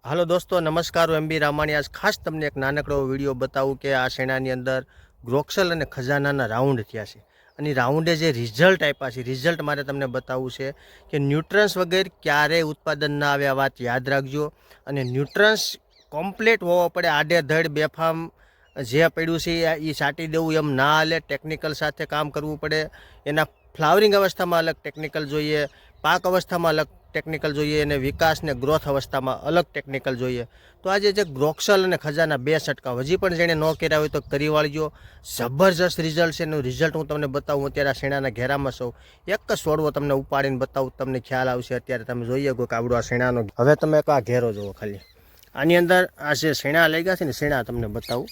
Hello दोस्तों, नमस्कार। હું MB રામાણી આજ ખાસ તમને એક નાનકડો વિડીયો બતાવું કે આ શેણાની અંદર ગ્રોક્સલ અને ખજાનાના રાઉન્ડ થયા છે અને રાઉન્ડે જે રિઝલ્ટ આપ્યા છે, રિઝલ્ટ મારે તમને બતાવવું છે કે ન્યુટ્રન્સ વગર ક્યારેય ઉત્પાદન ના આવે, આ વાત યાદ રાખજો. અને ન્યુટ્રન્સ કમ્પ્લીટ હોવો પડે, આડેધડ બેફામ જે પડ્યું છે એ સાટી દેવું એમ ના હાલે. ટેકનિકલ સાથે કામ કરવું પડે. એના ફ્લાવરિંગ અવસ્થામાં અલગ ટેકનિકલ જોઈએ, પાક અવસ્થામાં અલગ ટેકનિકલ જોઈએ અને વિકાસ ને ગ્રોથ અવસ્થામાં અલગ ટેકનિકલ જોઈએ. તો આજે જે ગ્રોક્સલ અને ખજાના બે છંટકાવ હજી પણ જેણે ન કર્યા હોય તો કરી વાળજો. જબરજસ્ત રિઝલ્ટ છે. એનું રિઝલ્ટ હું તમને બતાવું. અત્યારે આ શેણાના ઘેરામાં સૌ એક જ છોડવો તમને ઉપાડીને બતાવું, તમને ખ્યાલ આવશે. અત્યારે તમે જોઈએ કે આવડો આ શેણાનો, હવે તમે આ ઘેરો જુઓ ખાલી. આની અંદર આ જે શેણા લઈ ગયા છે ને, શેણા તમને બતાવું.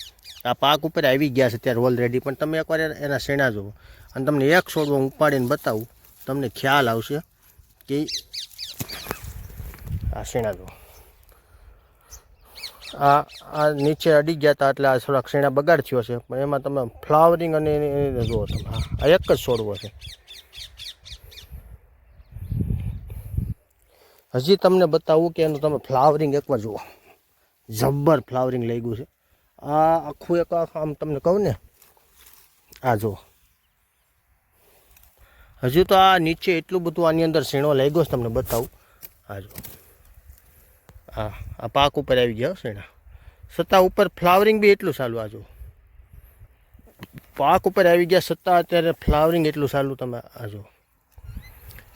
આ પાક ઉપર આવી ગયા છે અત્યારે ઓલરેડી, પણ તમે એકવાર એના શેણા જુઓ અને તમને એક છોડવો ઉપાડીને બતાવું, તમને ખ્યાલ આવશે કે આ શેણા જુઓ. આ નીચે અડી ગયા હતા એટલે આ થોડાક શેણા બગાડ થયો છે, પણ એમાં તમે ફ્લાવરિંગ અને એને જુઓ તમે. આ એક જ છોડવો છે. હજી તમને બતાવું કે એનું તમે ફ્લાવરિંગ એકવાર જુઓ. જબ્બર ફ્લાવરિંગ લઈ ગયું છે. આ આખું એક આમ તમને કહું ને, આ જુઓ. હજુ તો આ નીચે એટલું બધું આની અંદર શેણો લઈ ગયો છે, તમને બતાવું. આ જુઓ, આ પાક ઉપર આવી ગયા શેણા, છતાં ઉપર ફ્લાવરિંગ બી એટલું સારું. આ જુઓ, પાક ઉપર આવી ગયા છતાં અત્યારે ફ્લાવરિંગ એટલું સારું. તમે આ જુઓ,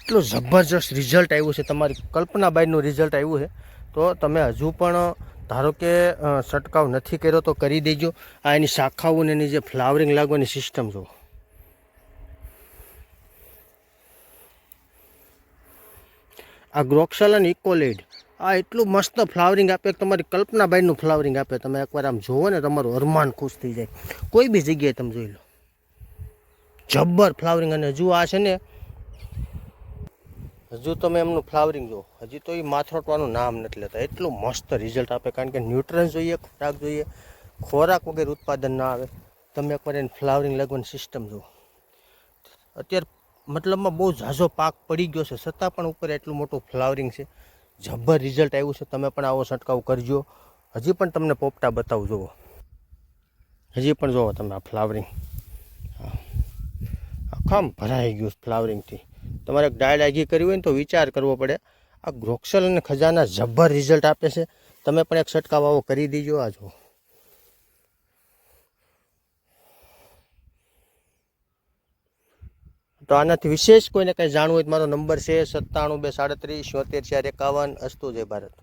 એટલું જબરજસ્ત રિઝલ્ટ આવ્યું છે. તમારી કલ્પના બહારનું રિઝલ્ટ આવ્યું છે. તો તમે હજુ પણ ધારો કે છંટકાવ નથી કર્યો તો કરી દેજો. આ એની શાખાઓ ને એની જે ફ્લાવરિંગ લાગવાની સિસ્ટમ જુઓ. આ ગ્રોક્સલ અને ઇકોલેડ આ એટલું મસ્ત ફ્લાવરિંગ આપે, તમારી કલ્પના બહારનું ફ્લાવરિંગ આપે. તમે એકવાર આમ જુઓ ને, તમારું અરમાન ખુશ થઈ જાય. કોઈ બી જગ્યાએ તમે જોઈ લો, જબ્બર ફ્લાવરિંગ. અને હજુ આ છે ને, હજુ તમે એમનું ફ્લાવરિંગ જુઓ. હજી તો એ માથરોટવાનું નામ નથી લેતા. એટલું મસ્ત રિઝલ્ટ આપે, કારણ કે ન્યુટ્રન્સ જોઈએ, ખોરાક જોઈએ. ખોરાક વગર ઉત્પાદન ના આવે. તમે એકવાર એને ફ્લાવરિંગ લાગવાની સિસ્ટમ જુઓ. અત્યારે મતલબમાં બહુ ઝાઝો પાક પડી ગયો છે, છતાં પણ ઉપર એટલું મોટું ફ્લાવરિંગ છે. જબ્બર રિઝલ્ટ આવ્યું છે. તમે પણ આવો છંટકાવ કરજો. હજી પણ તમને પોપટા બતાવું જુઓ. હજી પણ જુઓ તમે આ ફ્લાવરિંગ આખામ ભરાઈ ગયું ફ્લાવરિંગથી. તમારે ડાયડાગી કરવી હોય ને તો વિચાર કરવો પડે. આ ગ્રોક્સલ અને ખજાના જબ્બર રિઝલ્ટ આપે છે. તમે પણ એક છંટકાવ આવો કરી દીજો. આ જુઓ. તો આનાથી વિશેષ કોઈને કંઈ જાણવું હોય તો મારો નંબર છે 97 237 74 451. અસ્તુ. જય ભારત.